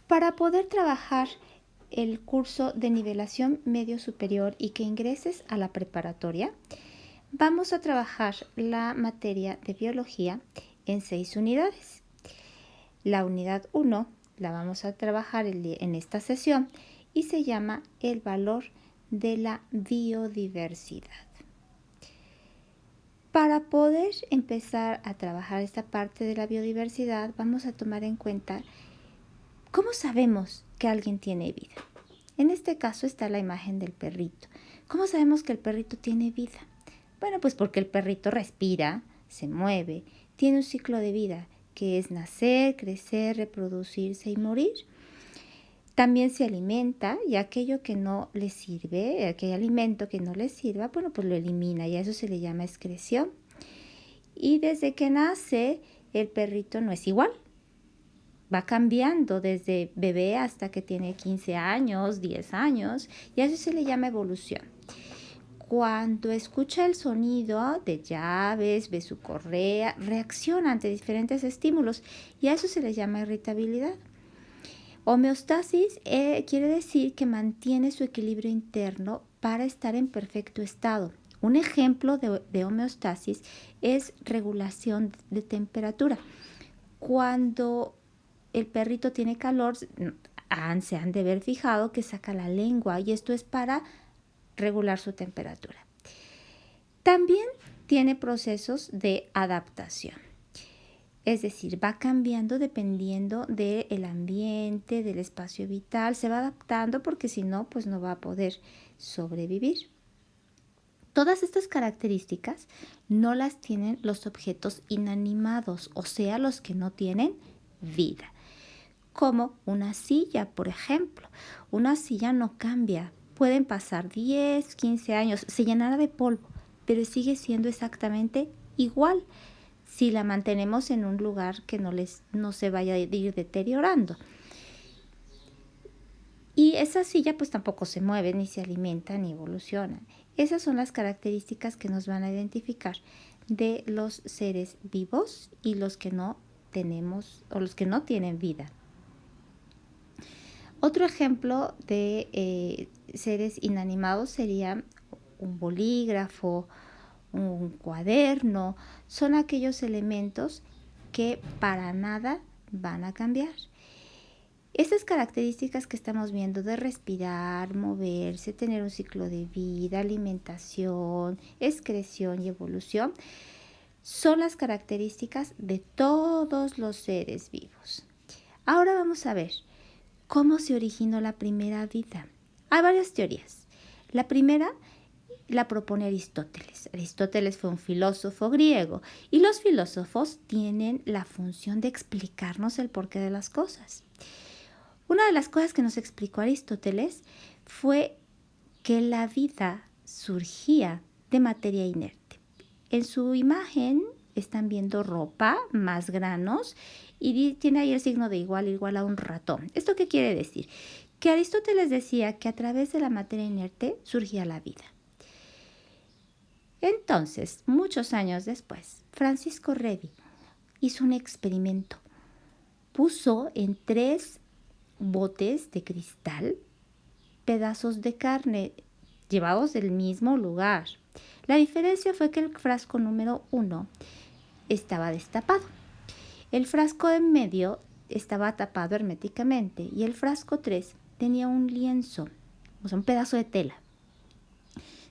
Para poder trabajar el curso de nivelación medio superior y que ingreses a la preparatoria, vamos a trabajar la materia de biología en 6 unidades. La unidad 1 la vamos a trabajar en esta sesión y se llama el valor de la biodiversidad. Para poder empezar a trabajar esta parte de la biodiversidad, vamos a tomar en cuenta cómo sabemos que alguien tiene vida. En este caso está la imagen del perrito. ¿Cómo sabemos que el perrito tiene vida? Bueno, pues porque el perrito respira, se mueve, tiene un ciclo de vida que es nacer, crecer, reproducirse y morir. También se alimenta y aquello que no le sirve, aquel alimento que no le sirva, bueno, pues lo elimina y a eso se le llama excreción. Y desde que nace, el perrito no es igual. Va cambiando desde bebé hasta que tiene 15 años, 10 años, y a eso se le llama evolución. Cuando escucha el sonido de llaves, ve su correa, reacciona ante diferentes estímulos y a eso se le llama irritabilidad. Homeostasis quiere decir que mantiene su equilibrio interno para estar en perfecto estado. Un ejemplo de homeostasis es regulación de temperatura. Cuando el perrito tiene calor, se han de haber fijado que saca la lengua y esto es para regular su temperatura. También tiene procesos de adaptación. Es decir, va cambiando dependiendo del ambiente, del espacio vital, se va adaptando porque si no, pues no va a poder sobrevivir. Todas estas características no las tienen los objetos inanimados, o sea, los que no tienen vida. Como una silla, por ejemplo. Una silla no cambia. Pueden pasar 10, 15 años, se llenará de polvo, pero sigue siendo exactamente igual si la mantenemos en un lugar que no se vaya a ir deteriorando. Y esa silla pues tampoco se mueve, ni se alimenta, ni evoluciona. Esas son las características que nos van a identificar de los seres vivos y los que no tenemos o los que no tienen vida. Otro ejemplo de seres inanimados sería un bolígrafo, un cuaderno. Son aquellos elementos que para nada van a cambiar. Estas características que estamos viendo de respirar, moverse, tener un ciclo de vida, alimentación, excreción y evolución, son las características de todos los seres vivos. Ahora vamos a ver cómo se originó la primera vida. Hay varias teorías. La primera la propone Aristóteles. Aristóteles fue un filósofo griego y los filósofos tienen la función de explicarnos el porqué de las cosas. Una de las cosas que nos explicó Aristóteles fue que la vida surgía de materia inerte. En su imagen están viendo ropa, más granos, y tiene ahí el signo de igual a un ratón. ¿Esto qué quiere decir? Que Aristóteles decía que a través de la materia inerte surgía la vida. Entonces, muchos años después, Francisco Redi hizo un experimento. Puso en 3 botes de cristal pedazos de carne llevados del mismo lugar. La diferencia fue que el frasco número 1 estaba destapado. El frasco en medio estaba tapado herméticamente y el frasco 3 tenía un lienzo, o sea, un pedazo de tela.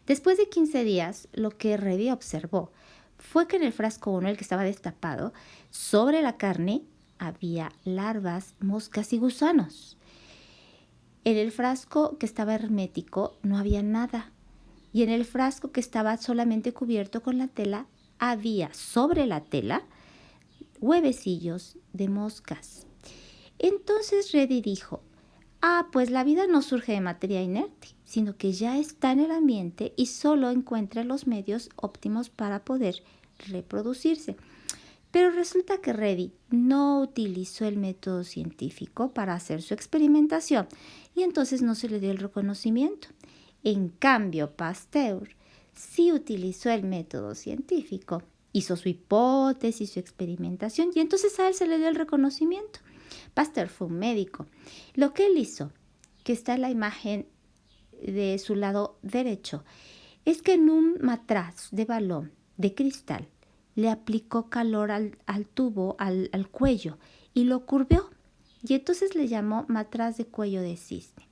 Después de 15 días, lo que Redi observó fue que en el frasco 1, el que estaba destapado, sobre la carne había larvas, moscas y gusanos. En el frasco que estaba hermético no había nada. Y en el frasco que estaba solamente cubierto con la tela, había sobre la tela huevecillos de moscas. Entonces Redi dijo, pues la vida no surge de materia inerte, sino que ya está en el ambiente y solo encuentra los medios óptimos para poder reproducirse. Pero resulta que Redi no utilizó el método científico para hacer su experimentación y entonces no se le dio el reconocimiento. En cambio, Pasteur sí utilizó el método científico, hizo su hipótesis, su experimentación y entonces a él se le dio el reconocimiento. Pasteur fue un médico. Lo que él hizo, que está en la imagen de su lado derecho, es que en un matraz de balón de cristal le aplicó calor al tubo, al cuello, y lo curvió. Y entonces le llamó matraz de cuello de cisne.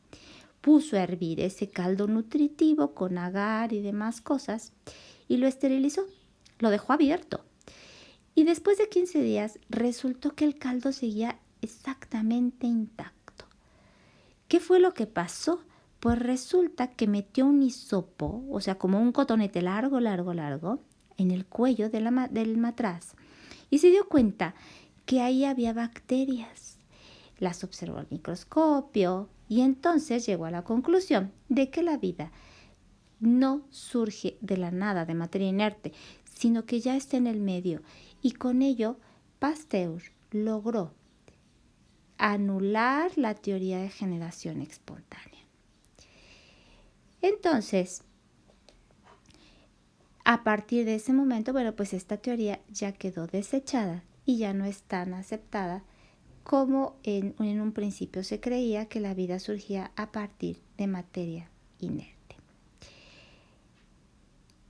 Puso a hervir ese caldo nutritivo con agar y demás cosas y lo esterilizó. Lo dejó abierto. Y después de 15 días resultó que el caldo seguía exactamente intacto. ¿Qué fue lo que pasó? Pues resulta que metió un hisopo, o sea, como un cotonete largo, en el cuello del matraz y se dio cuenta que ahí había bacterias. Las observó al microscopio y entonces llegó a la conclusión de que la vida no surge de la nada, de materia inerte, sino que ya está en el medio. Y con ello, Pasteur logró anular la teoría de generación espontánea. Entonces, a partir de ese momento, pues esta teoría ya quedó desechada y ya no es tan aceptada como en un principio se creía, que la vida surgía a partir de materia inerte.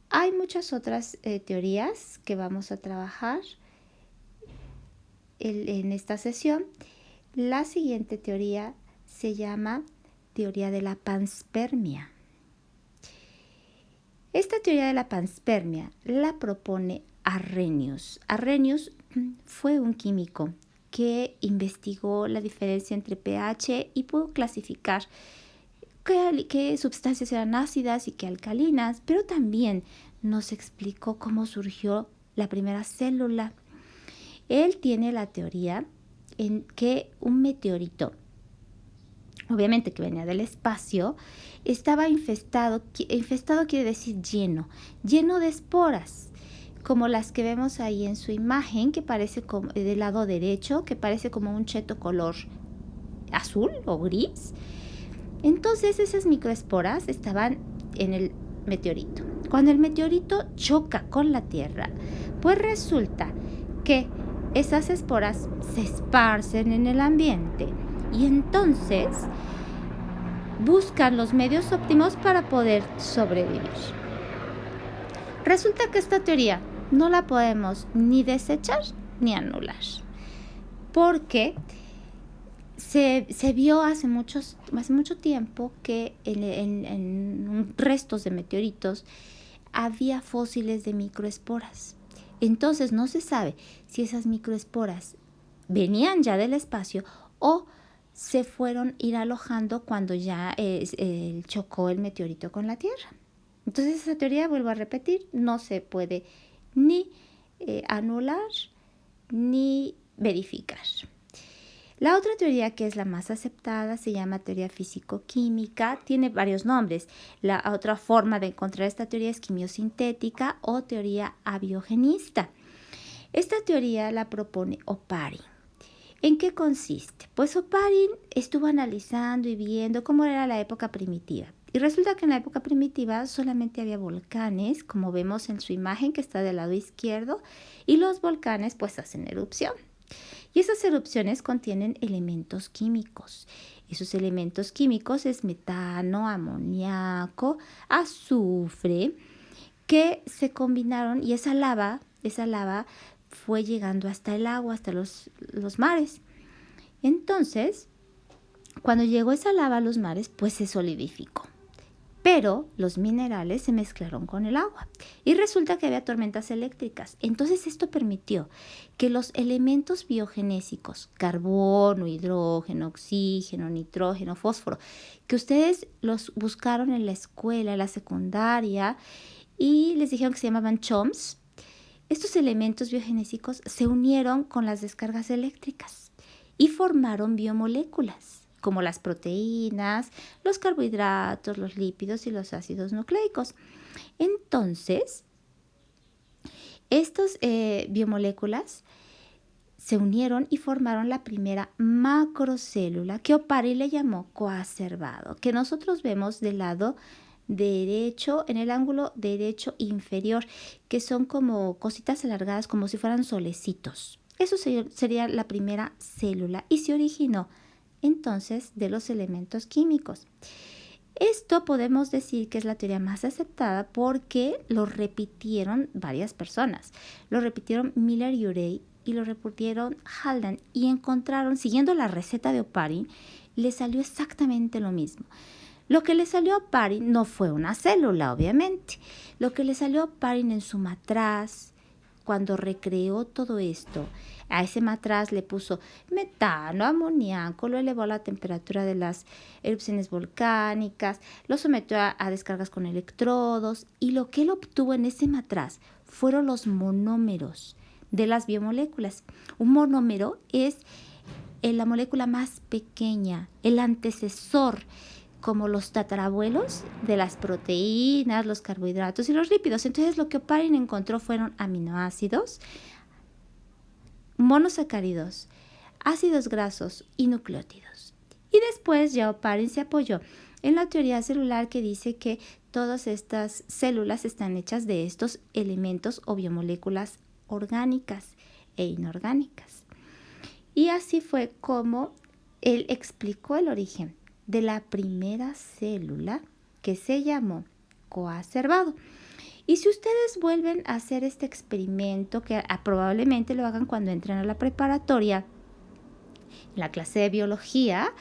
Hay muchas otras teorías que vamos a trabajar en esta sesión. La siguiente teoría se llama teoría de la panspermia. Esta teoría de la panspermia la propone Arrhenius. Arrhenius fue un químico que investigó la diferencia entre pH y pudo clasificar qué sustancias eran ácidas y qué alcalinas, pero también nos explicó cómo surgió la primera célula. Él tiene la teoría en que un meteorito, obviamente que venía del espacio, estaba infestado quiere decir lleno de esporas, como las que vemos ahí en su imagen, que parece como del lado derecho, que parece como un cheto color azul o gris. Entonces esas microesporas estaban en el meteorito. Cuando el meteorito choca con la Tierra, pues resulta que esas esporas se esparcen en el ambiente y entonces buscan los medios óptimos para poder sobrevivir. Resulta que esta teoría no la podemos ni desechar ni anular, porque se vio hace mucho tiempo que en restos de meteoritos había fósiles de microesporas. Entonces no se sabe si esas microesporas venían ya del espacio o se fueron ir alojando cuando ya chocó el meteorito con la Tierra. Entonces esa teoría, vuelvo a repetir, no se puede ni anular ni verificar. La otra teoría, que es la más aceptada, se llama teoría físico-química. Tiene varios nombres. La otra forma de encontrar esta teoría es quimiosintética o teoría abiogenista. Esta teoría la propone Oparin. ¿En qué consiste? Pues Oparin estuvo analizando y viendo cómo era la época primitiva. Y resulta que en la época primitiva solamente había volcanes, como vemos en su imagen que está del lado izquierdo, y los volcanes pues hacen erupción. Y esas erupciones contienen elementos químicos. Esos elementos químicos es metano, amoníaco, azufre, que se combinaron y esa lava fue llegando hasta el agua, hasta los mares. Entonces, cuando llegó esa lava a los mares, pues se solidificó. Pero los minerales se mezclaron con el agua y resulta que había tormentas eléctricas. Entonces esto permitió que los elementos biogenésicos, carbono, hidrógeno, oxígeno, nitrógeno, fósforo, que ustedes los buscaron en la escuela, en la secundaria, y les dijeron que se llamaban CHOMS, estos elementos biogenésicos se unieron con las descargas eléctricas y formaron biomoléculas, como las proteínas, los carbohidratos, los lípidos y los ácidos nucleicos. Entonces, estas biomoléculas se unieron y formaron la primera macrocélula, que Oparin le llamó coacervado, que nosotros vemos del lado derecho, en el ángulo derecho inferior, que son como cositas alargadas, como si fueran solecitos. Eso sería la primera célula y se originó entonces de los elementos químicos. Esto podemos decir que es la teoría más aceptada porque lo repitieron varias personas. Lo repitieron Miller y Urey y lo repitieron Haldane y encontraron, siguiendo la receta de Oparin, le salió exactamente lo mismo. Lo que le salió a Oparin no fue una célula, obviamente. Lo que le salió a Oparin en su matraz, cuando recreó todo esto, a ese matraz le puso metano, amoníaco, lo elevó a la temperatura de las erupciones volcánicas, lo sometió a descargas con electrodos y lo que él obtuvo en ese matraz fueron los monómeros de las biomoléculas. Un monómero es la molécula más pequeña, el antecesor, como los tatarabuelos de las proteínas, los carbohidratos y los lípidos. Entonces lo que Oparin encontró fueron aminoácidos, monosacáridos, ácidos grasos y nucleótidos. Y después ya Oparin se apoyó en la teoría celular que dice que todas estas células están hechas de estos elementos o biomoléculas orgánicas e inorgánicas. Y así fue como él explicó el origen de la primera célula que se llamó coacervado. Y si ustedes vuelven a hacer este experimento, que probablemente lo hagan cuando entren a la preparatoria, en la clase de biología,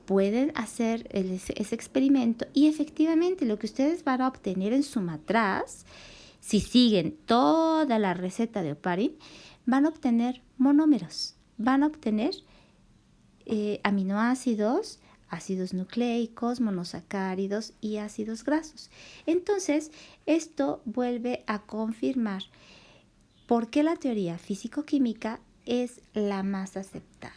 pueden hacer ese experimento y efectivamente lo que ustedes van a obtener en su matraz, si siguen toda la receta de Oparin, van a obtener monómeros, van a obtener aminoácidos, ácidos nucleicos, monosacáridos y ácidos grasos. Entonces, esto vuelve a confirmar por qué la teoría físico-química es la más aceptada.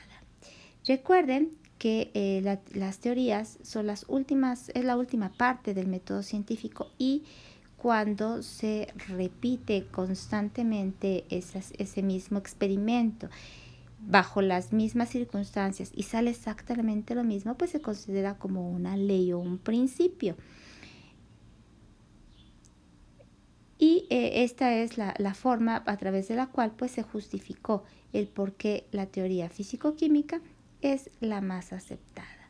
Recuerden que las teorías son las últimas, es la última parte del método científico y cuando se repite constantemente ese mismo experimento bajo las mismas circunstancias y sale exactamente lo mismo, pues se considera como una ley o un principio. Y esta es la forma a través de la cual pues se justificó el por qué la teoría físico-química es la más aceptada.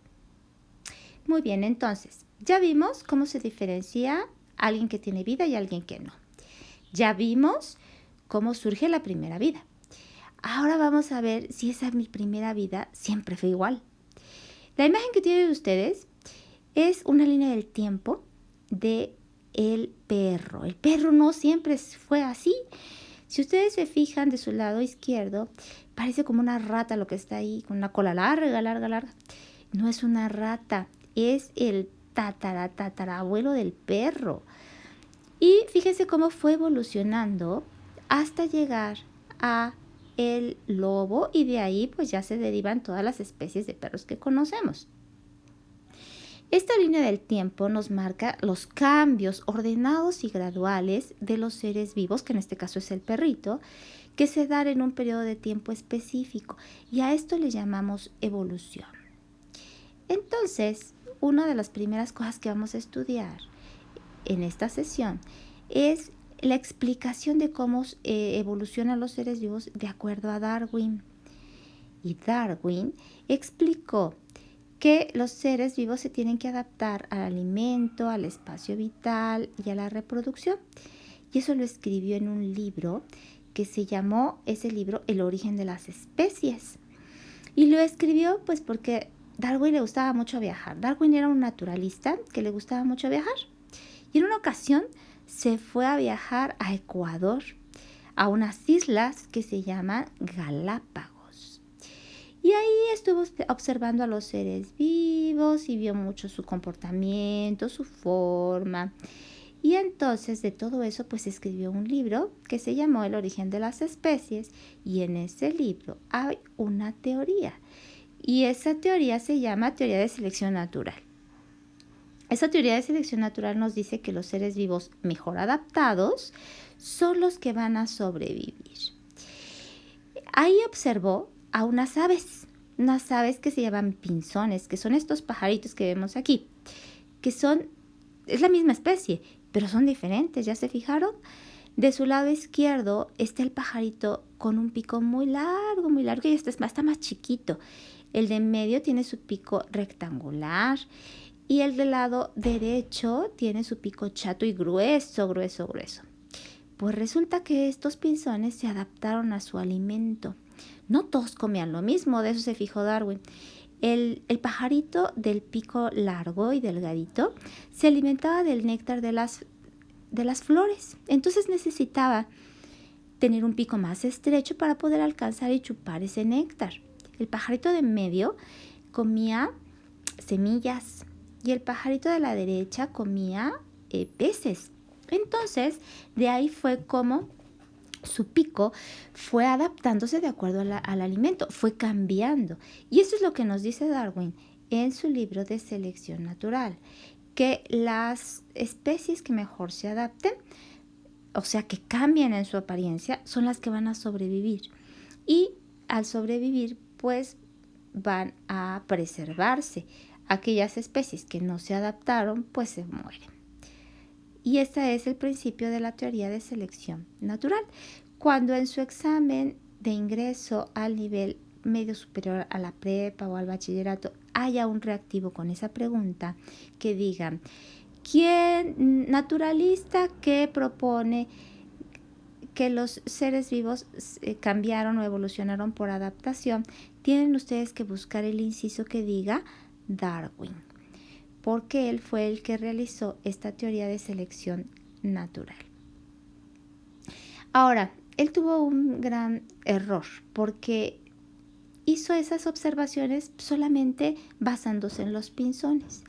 Muy bien, entonces, ya vimos cómo se diferencia alguien que tiene vida y alguien que no. Ya vimos cómo surge la primera vida. Ahora vamos a ver si esa mi primera vida siempre fue igual. La imagen que tienen ustedes es una línea del tiempo de el perro. El perro no siempre fue así. Si ustedes se fijan de su lado izquierdo, parece como una rata lo que está ahí, con una cola larga, larga, larga. No es una rata, es el tatarabuelo del perro. Y fíjense cómo fue evolucionando hasta llegar a el lobo y de ahí pues ya se derivan todas las especies de perros que conocemos. Esta línea del tiempo nos marca los cambios ordenados y graduales de los seres vivos, que en este caso es el perrito, que se dan en un periodo de tiempo específico y a esto le llamamos evolución. Entonces, una de las primeras cosas que vamos a estudiar en esta sesión es la explicación de cómo evolucionan los seres vivos de acuerdo a Darwin. Y Darwin explicó que los seres vivos se tienen que adaptar al alimento, al espacio vital y a la reproducción. Y eso lo escribió en un libro que se llamó ese libro El origen de las especies. Y lo escribió pues porque Darwin le gustaba mucho viajar. Darwin era un naturalista que le gustaba mucho viajar. Y en una ocasión se fue a viajar a Ecuador, a unas islas que se llaman Galápagos. Y ahí estuvo observando a los seres vivos y vio mucho su comportamiento, su forma. Y entonces de todo eso pues escribió un libro que se llamó El origen de las especies y en ese libro hay una teoría. Y esa teoría se llama teoría de selección natural. Esa teoría de selección natural nos dice que los seres vivos mejor adaptados son los que van a sobrevivir. Ahí observó a unas aves que se llaman pinzones, que son estos pajaritos que vemos aquí, que es la misma especie, pero son diferentes, ¿ya se fijaron? De su lado izquierdo está el pajarito con un pico muy largo, y este está más chiquito. El de en medio tiene su pico rectangular y el del lado derecho tiene su pico chato y grueso. Pues resulta que estos pinzones se adaptaron a su alimento. No todos comían lo mismo, de eso se fijó Darwin. El pajarito del pico largo y delgadito se alimentaba del néctar de las flores. Entonces necesitaba tener un pico más estrecho para poder alcanzar y chupar ese néctar. El pajarito de en medio comía semillas y el pajarito de la derecha comía peces. Entonces, de ahí fue como su pico fue adaptándose de acuerdo al alimento, fue cambiando. Y eso es lo que nos dice Darwin en su libro de Selección Natural, que las especies que mejor se adapten, o sea, que cambien en su apariencia, son las que van a sobrevivir. Y al sobrevivir, pues van a preservarse. Aquellas especies que no se adaptaron, pues se mueren. Y este es el principio de la teoría de selección natural. Cuando en su examen de ingreso al nivel medio superior a la prepa o al bachillerato haya un reactivo con esa pregunta que diga, ¿quién naturalista que propone que los seres vivos cambiaron o evolucionaron por adaptación? Tienen ustedes que buscar el inciso que diga Darwin, porque él fue el que realizó esta teoría de selección natural. Ahora, él tuvo un gran error porque hizo esas observaciones solamente basándose en los pinzones.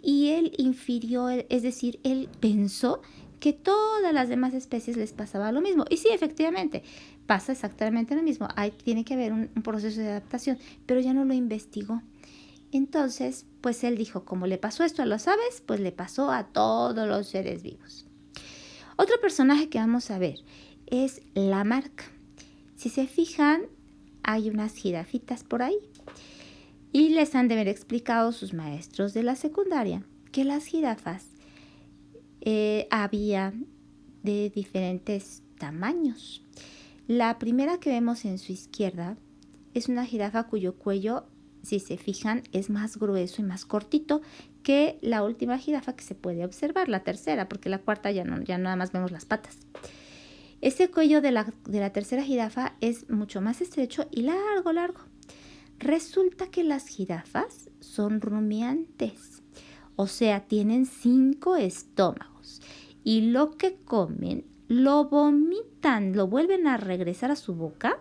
Y él infirió, es decir, él pensó que todas las demás especies les pasaba lo mismo. Y sí, efectivamente, pasa exactamente lo mismo. Tiene que haber un proceso de adaptación, pero ya no lo investigó. Entonces, pues él dijo, como le pasó esto a las aves, pues le pasó a todos los seres vivos. Otro personaje que vamos a ver es Lamarck. Si se fijan, hay unas jirafitas por ahí. Y les han de haber explicado sus maestros de la secundaria que las jirafas había de diferentes tamaños. La primera que vemos en su izquierda es una jirafa cuyo cuello, si se fijan, es más grueso y más cortito que la última jirafa que se puede observar, la tercera, porque la cuarta ya nada más vemos las patas. Ese cuello de la tercera jirafa es mucho más estrecho y largo. Resulta que las jirafas son rumiantes, o sea, tienen 5 estómagos y lo que comen lo vomitan, lo vuelven a regresar a su boca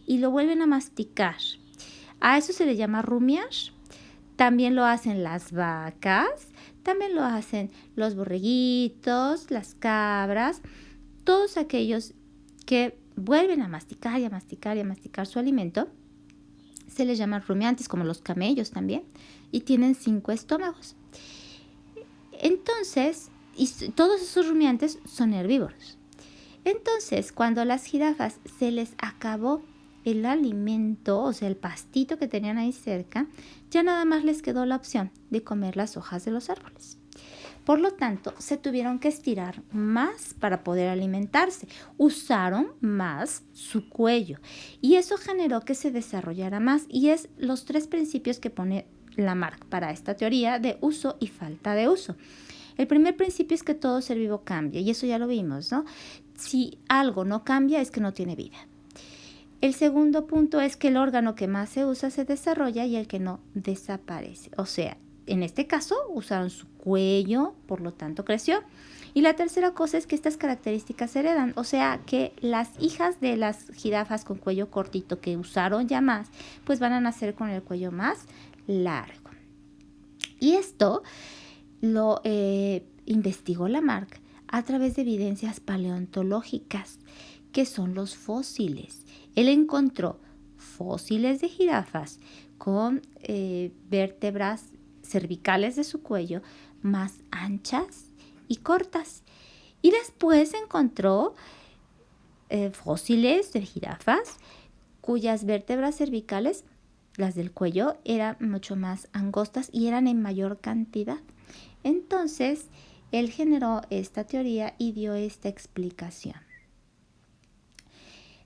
y lo vuelven a masticar. A eso se le llama rumiar. También lo hacen las vacas, también lo hacen los borreguitos, las cabras, todos aquellos que vuelven a masticar y a masticar y a masticar su alimento. Se les llama rumiantes, como los camellos también, y tienen 5 estómagos. Entonces, todos esos rumiantes son herbívoros. Entonces, cuando a las jirafas se les acabó el alimento, o sea, el pastito que tenían ahí cerca, ya nada más les quedó la opción de comer las hojas de los árboles. Por lo tanto, se tuvieron que estirar más para poder alimentarse. Usaron más su cuello y eso generó que se desarrollara más. Y es los 3 principios que pone Lamarck para esta teoría de uso y falta de uso. El primer principio es que todo ser vivo cambia y eso ya lo vimos, ¿no? Si algo no cambia es que no tiene vida. El segundo punto es que el órgano que más se usa se desarrolla y el que no desaparece. O sea, en este caso usaron su cuello, por lo tanto creció. Y la tercera cosa es que estas características se heredan, o sea que las hijas de las jirafas con cuello cortito que usaron ya más, pues van a nacer con el cuello más largo. Y esto lo investigó Lamarck a través de evidencias paleontológicas, que son los fósiles. Él encontró fósiles de jirafas con vértebras cervicales de su cuello más anchas y cortas. Y después encontró fósiles de jirafas cuyas vértebras cervicales, las del cuello, eran mucho más angostas y eran en mayor cantidad. Entonces, él generó esta teoría y dio esta explicación.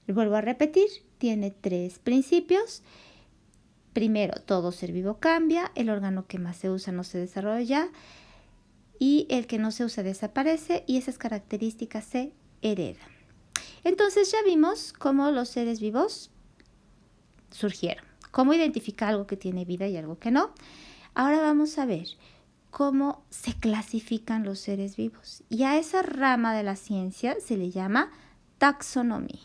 Vuelvo a repetir, tiene 3 principios. Primero, todo ser vivo cambia, el órgano que más se usa no se desarrolla y el que no se usa desaparece y esas características se heredan. Entonces ya vimos cómo los seres vivos surgieron, cómo identificar algo que tiene vida y algo que no. Ahora vamos a ver cómo se clasifican los seres vivos y a esa rama de la ciencia se le llama taxonomía.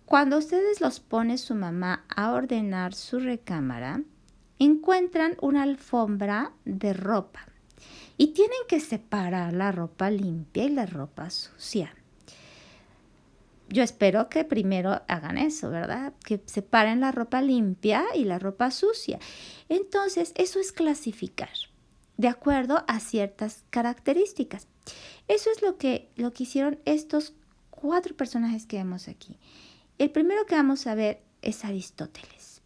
Cuando ustedes los pone su mamá a ordenar su recámara, encuentran una alfombra de ropa y tienen que separar la ropa limpia y la ropa sucia. Yo espero que primero hagan eso, ¿verdad? Que separen la ropa limpia y la ropa sucia. Entonces, eso es clasificar de acuerdo a ciertas características. Eso es lo que hicieron estos 4 personajes que vemos aquí. El primero que vamos a ver es Aristóteles.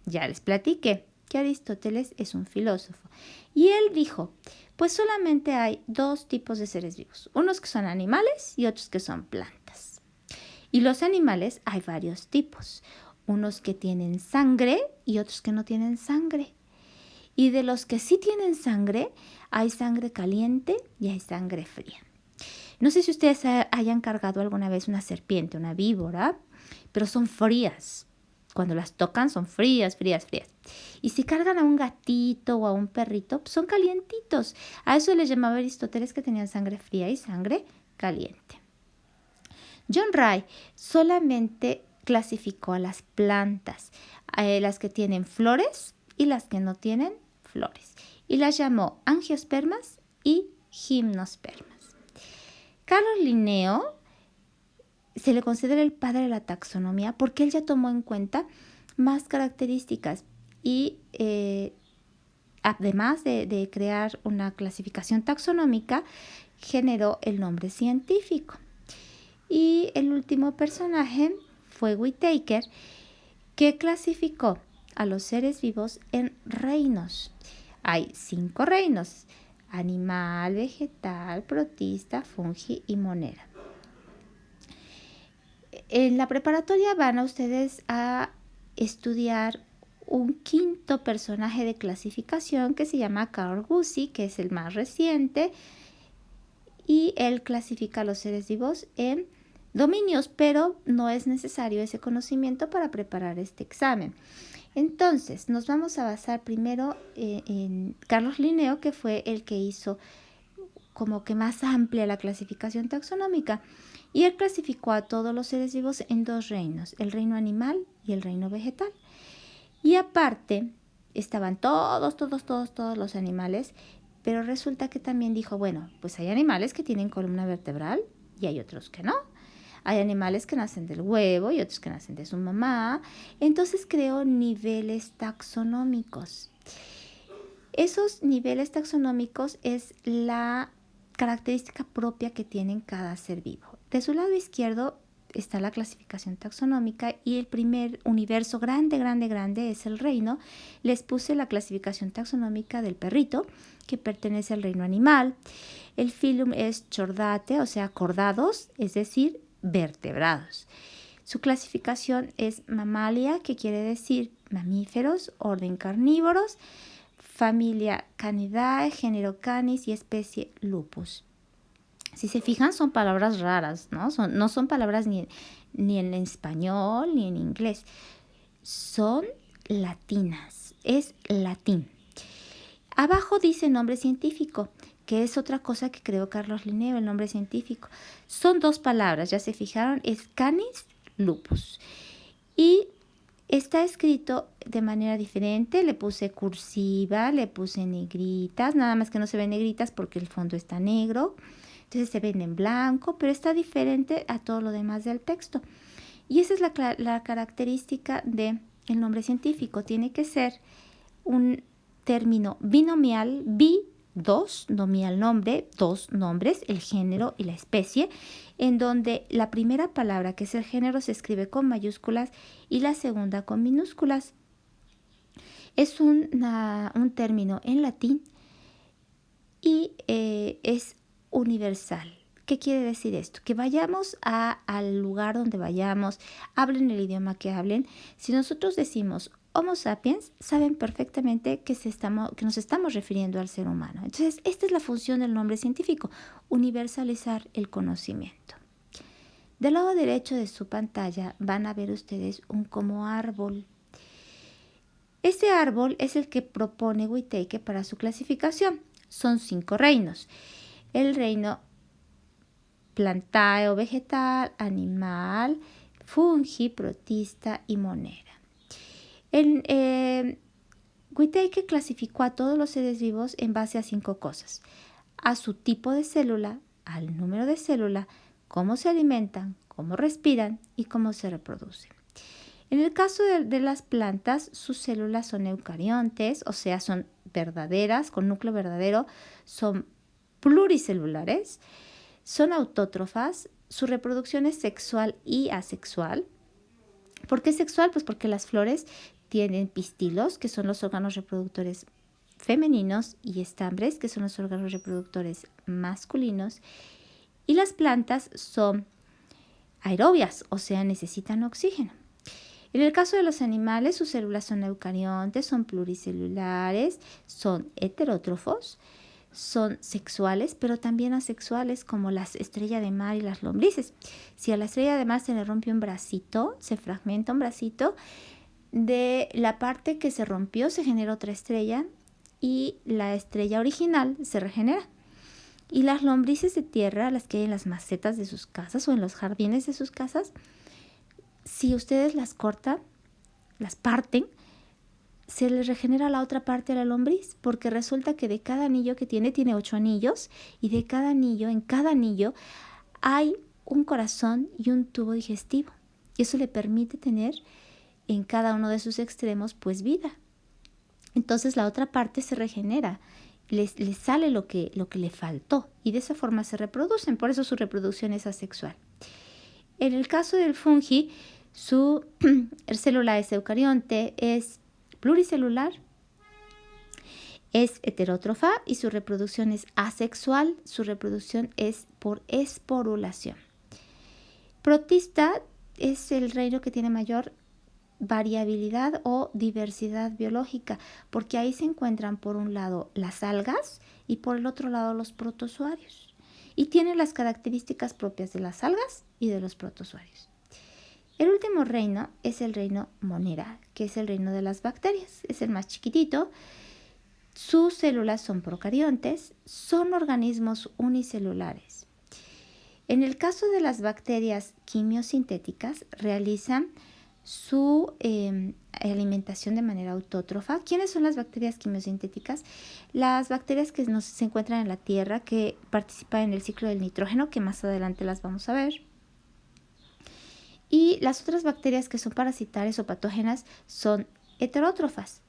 Ya les platiqué que Aristóteles es un filósofo. Y él dijo, pues solamente hay 2 tipos de seres vivos. Unos que son animales y otros que son plantas. Y los animales hay varios tipos. Unos que tienen sangre y otros que no tienen sangre. Y de los que sí tienen sangre, hay sangre caliente y hay sangre fría. No sé si ustedes hayan cargado alguna vez una serpiente, una víbora, pero son frías. Cuando las tocan son frías, frías, frías. Y si cargan a un gatito o a un perrito, pues son calientitos. A eso les llamaba Aristóteles que tenían sangre fría y sangre caliente. John Ray solamente clasificó a las plantas, las que tienen flores y las que no tienen flores. Y las llamó angiospermas y gimnospermas. Carlos Linneo se le considera el padre de la taxonomía porque él ya tomó en cuenta más características y además de crear una clasificación taxonómica, generó el nombre científico. Y el último personaje fue Whittaker, que clasificó a los seres vivos en reinos. Hay 5 reinos: animal, vegetal, protista, fungi y monera. En la preparatoria van a ustedes a estudiar un 5.º personaje de clasificación que se llama Carl Guzy, que es el más reciente, y él clasifica a los seres vivos en dominios, pero no es necesario ese conocimiento para preparar este examen. Entonces, nos vamos a basar primero en Carlos Linneo, que fue el que hizo como que más amplia la clasificación taxonómica. Y él clasificó a todos los seres vivos en 2 reinos, el reino animal y el reino vegetal. Y aparte, estaban todos los animales, pero resulta que también dijo, bueno, pues hay animales que tienen columna vertebral y hay otros que no. Hay animales que nacen del huevo y otros que nacen de su mamá. Entonces creó niveles taxonómicos. Esos niveles taxonómicos es la característica propia que tienen cada ser vivo. De su lado izquierdo está la clasificación taxonómica y el primer universo grande es el reino. Les puse la clasificación taxonómica del perrito, que pertenece al reino animal. El filum es chordate, o sea, cordados, es decir, vertebrados. Su clasificación es Mammalia, que quiere decir mamíferos, orden carnívoros, familia Canidae, género Canis y especie Lupus. Si se fijan, son palabras raras, ¿no? No son palabras ni en español ni en inglés. Son latinas, es latín. Abajo dice nombre científico, que es otra cosa que creó Carlos Linneo, el nombre científico. Son 2 palabras, ya se fijaron, es Canis lupus. Y está escrito de manera diferente, le puse cursiva, le puse negritas, nada más que no se ven negritas porque el fondo está negro. Entonces se ven en blanco, pero está diferente a todo lo demás del texto. Y esa es la característica del nombre científico. Tiene que ser un término binomial, nomial nombre, 2 nombres, el género y la especie, en donde la primera palabra, que es el género, se escribe con mayúsculas y la segunda con minúsculas. Es un término en latín y es universal. ¿Qué quiere decir esto? Que vayamos al lugar donde vayamos, hablen el idioma que hablen. Si nosotros decimos Homo sapiens, saben perfectamente que nos estamos refiriendo al ser humano. Entonces, esta es la función del nombre científico, universalizar el conocimiento. Del lado derecho de su pantalla van a ver ustedes un como árbol. Este árbol es el que propone Whitaker para su clasificación. Son 5 reinos. El reino plantae o vegetal, animal, fungi, protista y monera. Whitaker clasificó a todos los seres vivos en base a 5 cosas: a su tipo de célula, al número de célula, cómo se alimentan, cómo respiran y cómo se reproducen. En el caso de las plantas, sus células son eucariontes, o sea, son verdaderas, con núcleo verdadero, son pluricelulares, son autótrofas, su reproducción es sexual y asexual. ¿Por qué sexual? Pues porque las flores tienen pistilos, que son los órganos reproductores femeninos, y estambres, que son los órganos reproductores masculinos. Y las plantas son aerobias, o sea, necesitan oxígeno. En el caso de los animales, sus células son eucariontes, son pluricelulares, son heterótrofos, son sexuales, pero también asexuales, como la estrella de mar y las lombrices. Si a la estrella de mar se le rompe un bracito, se fragmenta un bracito, de la parte que se rompió se genera otra estrella y la estrella original se regenera. Y las lombrices de tierra, las que hay en las macetas de sus casas o en los jardines de sus casas, si ustedes las cortan, las parten, se les regenera la otra parte a la lombriz, porque resulta que de cada anillo que tiene 8 anillos, y de cada anillo, en cada anillo, hay un corazón y un tubo digestivo. Y eso le permite tener en cada uno de sus extremos, pues, vida. Entonces la otra parte se regenera, les sale lo que le faltó, y de esa forma se reproducen. Por eso su reproducción es asexual. En el caso del fungi, su célula es eucarionte, es pluricelular, es heterótrofa y su reproducción es asexual. Su reproducción es por esporulación. Protista es el reino que tiene mayor variabilidad o diversidad biológica, porque ahí se encuentran por un lado las algas y por el otro lado los protozoarios, y tiene las características propias de las algas y de los protozoarios. El último reino es el reino monera, que es el reino de las bacterias, es el más chiquitito. Sus células son procariontes, son organismos unicelulares. En el caso de las bacterias quimiosintéticas, realizan su alimentación de manera autótrofa. ¿Quiénes son las bacterias quimiosintéticas? Las bacterias que se encuentran en la tierra, que participan en el ciclo del nitrógeno, que más adelante las vamos a ver. Y las otras bacterias que son parasitarias o patógenas son heterótrofas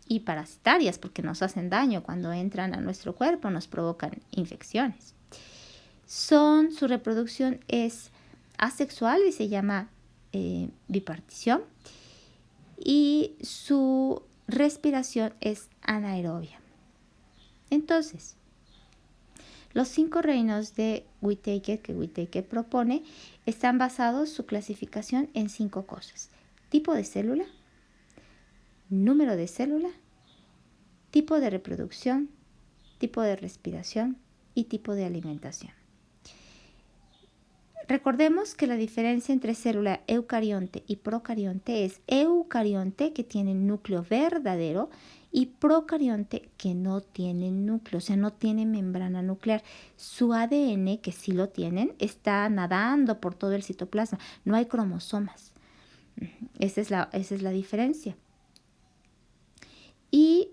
y parasitarias, porque nos hacen daño cuando entran a nuestro cuerpo, nos provocan infecciones. Su reproducción es asexual y se llama bipartición, y su respiración es anaerobia. Entonces, los 5 reinos de Whitaker que Whitaker propone están basados su clasificación en 5 cosas: tipo de célula, número de célula, tipo de reproducción, tipo de respiración y tipo de alimentación. Recordemos que la diferencia entre célula eucarionte y procarionte es eucarionte, que tiene núcleo verdadero, y procarionte, que no tiene núcleo, o sea, no tiene membrana nuclear. Su ADN, que sí lo tienen, está nadando por todo el citoplasma, no hay cromosomas. Esa es la diferencia. Y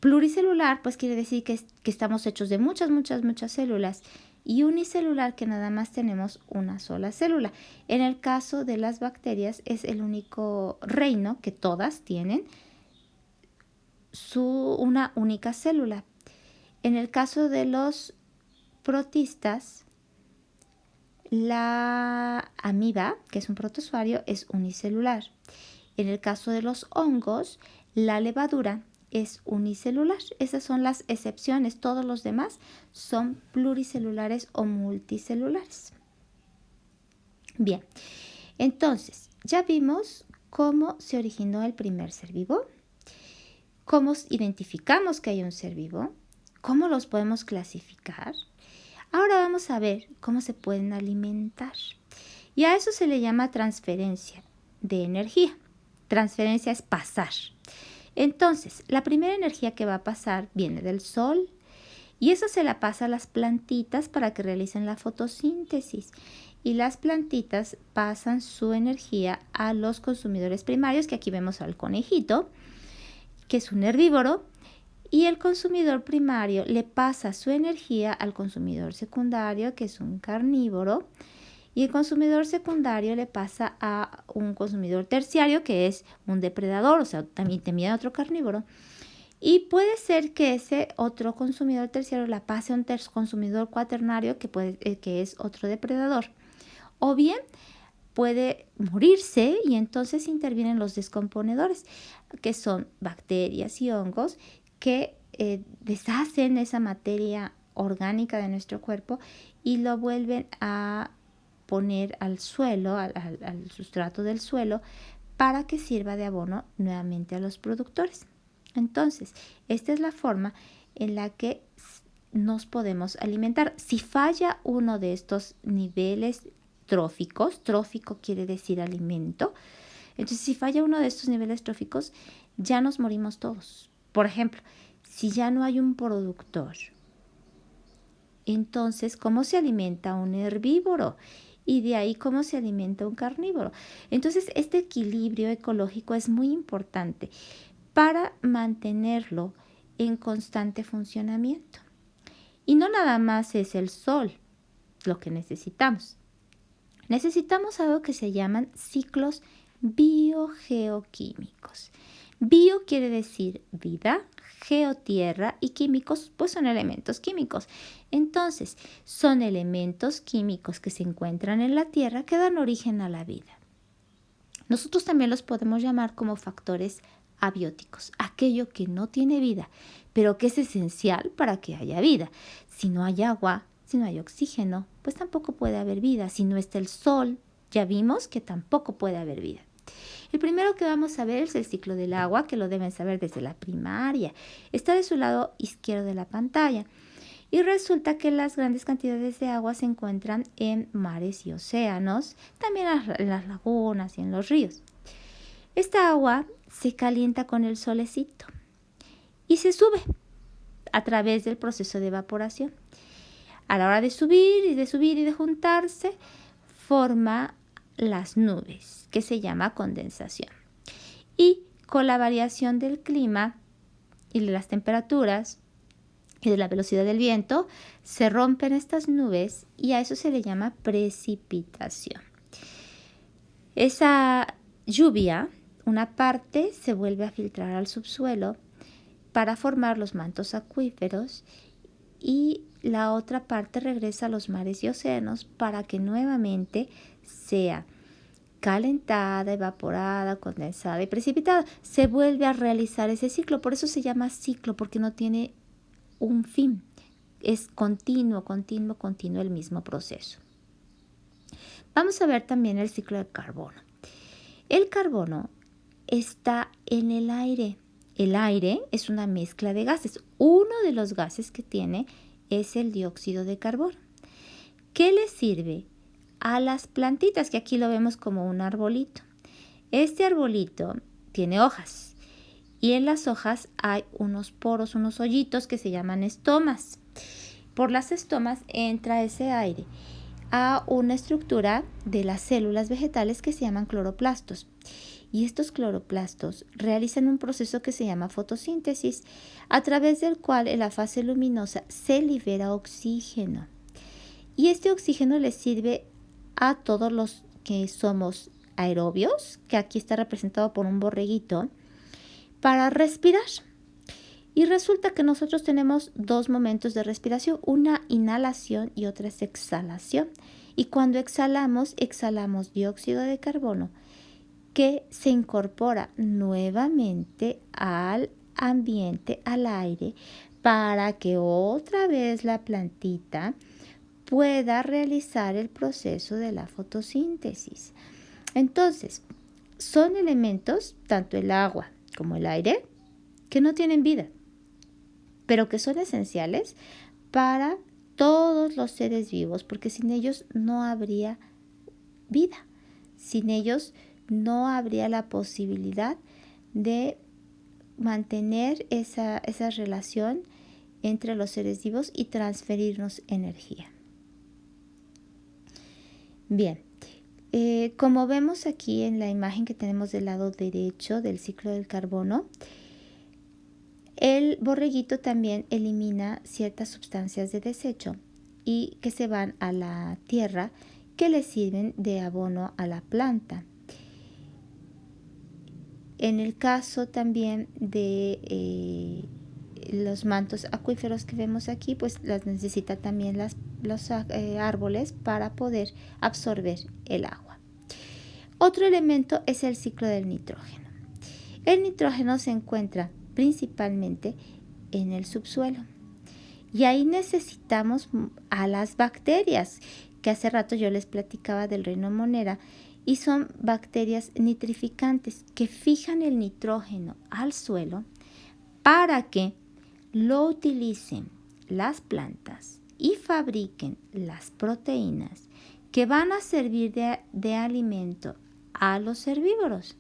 pluricelular, pues quiere decir que estamos hechos de muchas células, y unicelular, que nada más tenemos una sola célula. En el caso de las bacterias es el único reino que todas tienen una única célula. En el caso de los protistas, la amiba, que es un protozoario, es unicelular. En el caso de los hongos, la levadura, es unicelular. Esas son las excepciones. Todos los demás son pluricelulares o multicelulares. Bien, entonces ya vimos cómo se originó el primer ser vivo, cómo identificamos que hay un ser vivo, cómo los podemos clasificar. Ahora vamos a ver cómo se pueden alimentar. Y a eso se le llama transferencia de energía. Transferencia es pasar. Entonces, la primera energía que va a pasar viene del sol y eso se la pasa a las plantitas para que realicen la fotosíntesis. Y las plantitas pasan su energía a los consumidores primarios, que aquí vemos al conejito, que es un herbívoro, y el consumidor primario le pasa su energía al consumidor secundario, que es un carnívoro, y el consumidor secundario le pasa a un consumidor terciario, que es un depredador, o sea, también otro carnívoro. Y puede ser que ese otro consumidor terciario la pase a un consumidor cuaternario, que es otro depredador. O bien puede morirse y entonces intervienen los descomponedores, que son bacterias y hongos que deshacen esa materia orgánica de nuestro cuerpo y lo vuelven a poner al suelo, al sustrato del suelo, para que sirva de abono nuevamente a los productores. Entonces, esta es la forma en la que nos podemos alimentar. Si falla uno de estos niveles tróficos, trófico quiere decir alimento, entonces si falla uno de estos niveles tróficos, ya nos morimos todos. Por ejemplo, si ya no hay un productor, entonces, ¿cómo se alimenta un herbívoro? Y de ahí, ¿cómo se alimenta un carnívoro? Entonces, este equilibrio ecológico es muy importante para mantenerlo en constante funcionamiento. Y no nada más es el sol lo que necesitamos. Necesitamos algo que se llaman ciclos biogeoquímicos. Bio quiere decir vida, geotierra y químicos pues son elementos químicos. Entonces, son elementos químicos que se encuentran en la tierra que dan origen a la vida. Nosotros también los podemos llamar como factores abióticos, aquello que no tiene vida, pero que es esencial para que haya vida. Si no hay agua, si no hay oxígeno, pues tampoco puede haber vida. Si no está el sol, ya vimos que tampoco puede haber vida. El primero que vamos a ver es el ciclo del agua, que lo deben saber desde la primaria. Está de su lado izquierdo de la pantalla. Y resulta que las grandes cantidades de agua se encuentran en mares y océanos, también en las lagunas y en los ríos. Esta agua se calienta con el solecito y se sube a través del proceso de evaporación. A la hora de subir y de juntarse, forma las nubes, que se llama condensación. Y con la variación del clima y de las temperaturas y de la velocidad del viento, se rompen estas nubes y a eso se le llama precipitación. Esa lluvia, una parte se vuelve a filtrar al subsuelo para formar los mantos acuíferos y la otra parte regresa a los mares y océanos para que nuevamente sea calentada, evaporada, condensada y precipitada. Se vuelve a realizar ese ciclo, por eso se llama ciclo, porque no tiene un fin, es continuo el mismo proceso. Vamos a ver también el ciclo del carbono. El carbono está en el aire. El aire es una mezcla de gases. Uno de los gases que tiene es el dióxido de carbono. ¿Qué le sirve a las plantitas? Que aquí lo vemos como un arbolito. Este arbolito tiene hojas. Y en las hojas hay unos poros, unos hoyitos que se llaman estomas. Por las estomas entra ese aire a una estructura de las células vegetales que se llaman cloroplastos. Y estos cloroplastos realizan un proceso que se llama fotosíntesis, a través del cual en la fase luminosa se libera oxígeno. Y este oxígeno le sirve a todos los que somos aerobios, que aquí está representado por un borreguito, para respirar. Y resulta que nosotros tenemos dos momentos de respiración, una inhalación y otra es exhalación. Y cuando exhalamos dióxido de carbono que se incorpora nuevamente al ambiente, al aire, para que otra vez la plantita pueda realizar el proceso de la fotosíntesis. Entonces, son elementos, tanto el agua como el aire, que no tienen vida, pero que son esenciales para todos los seres vivos, porque sin ellos no habría vida. Sin ellos no habría la posibilidad de mantener esa relación entre los seres vivos y transferirnos energía. Bien, como vemos aquí en la imagen que tenemos del lado derecho del ciclo del carbono, el borreguito también elimina ciertas sustancias de desecho y que se van a la tierra, que le sirven de abono a la planta. En el caso también de los mantos acuíferos que vemos aquí, pues las necesita también los árboles para poder absorber el agua. Otro elemento es el ciclo del nitrógeno. El nitrógeno se encuentra principalmente en el subsuelo. Y ahí necesitamos a las bacterias, que hace rato yo les platicaba del reino Monera, y son bacterias nitrificantes que fijan el nitrógeno al suelo para que lo utilicen las plantas y fabriquen las proteínas que van a servir de alimento a los herbívoros.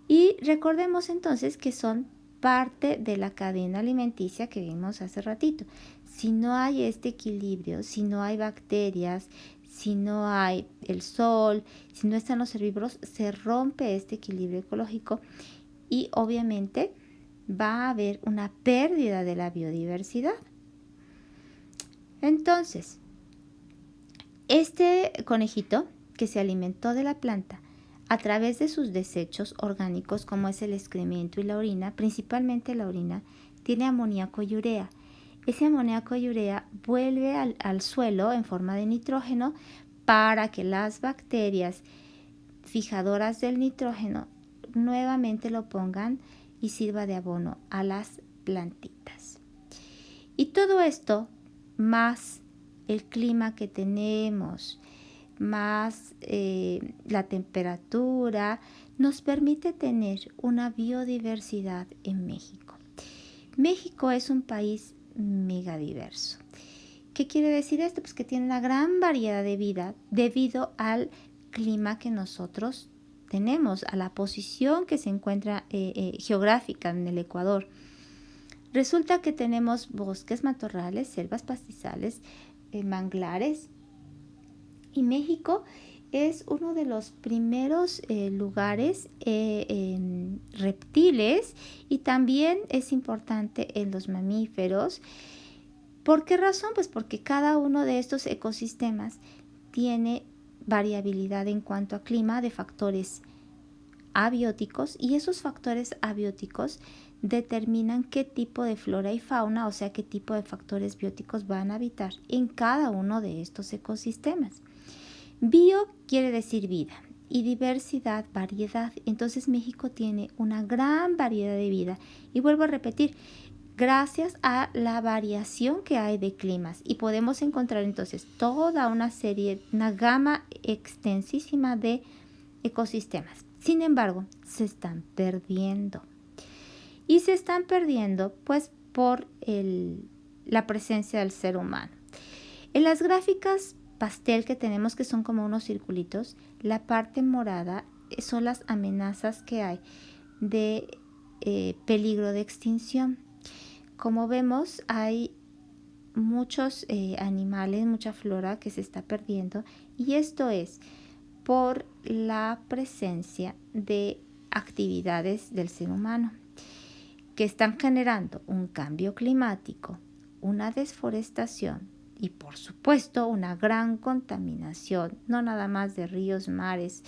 Y recordemos entonces que son parte de la cadena alimenticia que vimos hace ratito. Si no hay este equilibrio, si no hay bacterias, si no hay el sol, si no están los herbívoros, se rompe este equilibrio ecológico y obviamente va a haber una pérdida de la biodiversidad. Entonces, este conejito que se alimentó de la planta a través de sus desechos orgánicos, como es el excremento y la orina, principalmente la orina, tiene amoníaco y urea. Ese amoníaco y urea vuelve al suelo en forma de nitrógeno para que las bacterias fijadoras del nitrógeno nuevamente lo pongan y sirva de abono a las plantitas. Y todo esto, más el clima que tenemos, más la temperatura, nos permite tener una biodiversidad en México. México es un país megadiverso. ¿Qué quiere decir esto? Pues que tiene una gran variedad de vida debido al clima que nosotros tenemos, a la posición que se encuentra geográfica en el Ecuador. Resulta que tenemos bosques, matorrales, selvas, pastizales, manglares, y México es uno de los primeros lugares en reptiles, y también es importante en los mamíferos. ¿Por qué razón? Pues porque cada uno de estos ecosistemas tiene variabilidad en cuanto a clima de factores abióticos, y esos factores abióticos determinan qué tipo de flora y fauna, o sea, qué tipo de factores bióticos van a habitar en cada uno de estos ecosistemas. Bio quiere decir vida y diversidad, variedad. Entonces México tiene una gran variedad de vida. Y vuelvo a repetir, gracias a la variación que hay de climas. Y podemos encontrar entonces toda una serie, una gama extensísima de ecosistemas. Sin embargo, se están perdiendo. Y se están perdiendo pues por la presencia del ser humano. En las gráficas pastel que tenemos, que son como unos circulitos, la parte morada son las amenazas que hay de peligro de extinción. Como vemos, hay muchos animales, mucha flora que se está perdiendo, y esto es por la presencia de actividades del ser humano que están generando un cambio climático, una desforestación y por supuesto una gran contaminación, no nada más de ríos, mares,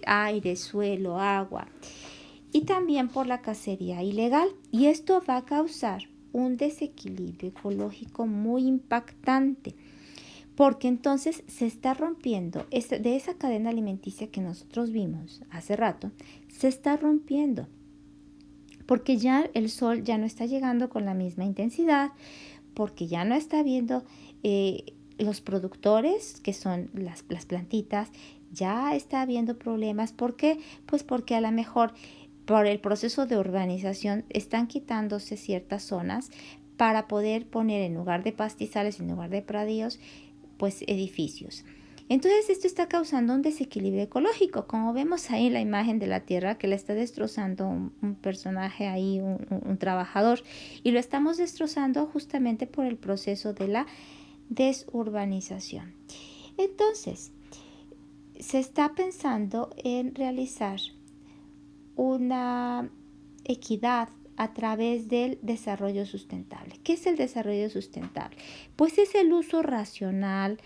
aire, suelo, agua, y también por la cacería ilegal. Y esto va a causar un desequilibrio ecológico muy impactante, porque entonces se está rompiendo de esa cadena alimenticia que nosotros vimos hace rato, se está rompiendo. porque ya el sol ya no está llegando con la misma intensidad, porque ya no está viendo los productores, que son las plantitas, ya está habiendo problemas. ¿Por qué? Pues porque a lo mejor por el proceso de urbanización están quitándose ciertas zonas para poder poner en lugar de pastizales, en lugar de pradíos, pues edificios. Entonces esto está causando un desequilibrio ecológico, como vemos ahí en la imagen de la tierra que la está destrozando un personaje ahí, un trabajador, y lo estamos destrozando justamente por el proceso de la desurbanización. Entonces, se está pensando en realizar una equidad a través del desarrollo sustentable. ¿Qué es el desarrollo sustentable? Pues es el uso racional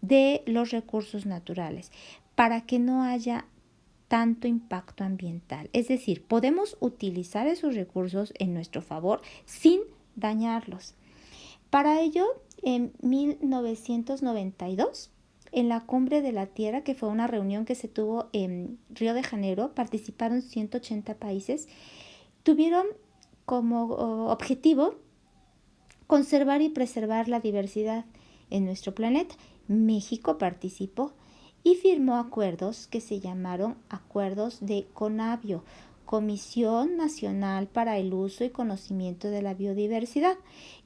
de los recursos naturales para que no haya tanto impacto ambiental. Es decir, podemos utilizar esos recursos en nuestro favor sin dañarlos. Para ello, en 1992, en la Cumbre de la Tierra, que fue una reunión que se tuvo en Río de Janeiro, participaron 180 países, tuvieron como objetivo conservar y preservar la diversidad en nuestro planeta. México participó y firmó acuerdos que se llamaron Acuerdos de Conavio, Comisión Nacional para el Uso y Conocimiento de la Biodiversidad.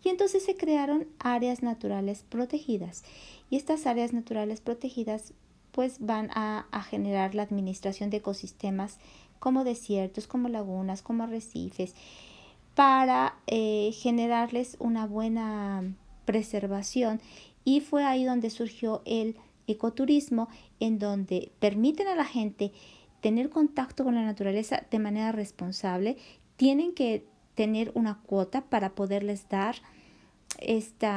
Y entonces se crearon áreas naturales protegidas. Y estas áreas naturales protegidas pues van a generar la administración de ecosistemas como desiertos, como lagunas, como arrecifes, para generarles una buena preservación. Y fue ahí donde surgió el ecoturismo, en donde permiten a la gente tener contacto con la naturaleza de manera responsable. Tienen que tener una cuota para poderles dar este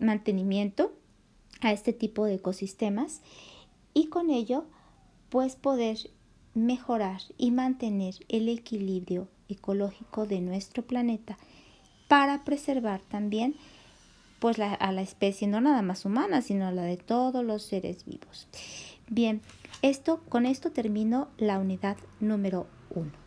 mantenimiento a este tipo de ecosistemas, y con ello pues poder mejorar y mantener el equilibrio ecológico de nuestro planeta para preservar también pues a la especie, no nada más humana, sino la de todos los seres vivos. Bien, con esto termino la unidad número 1.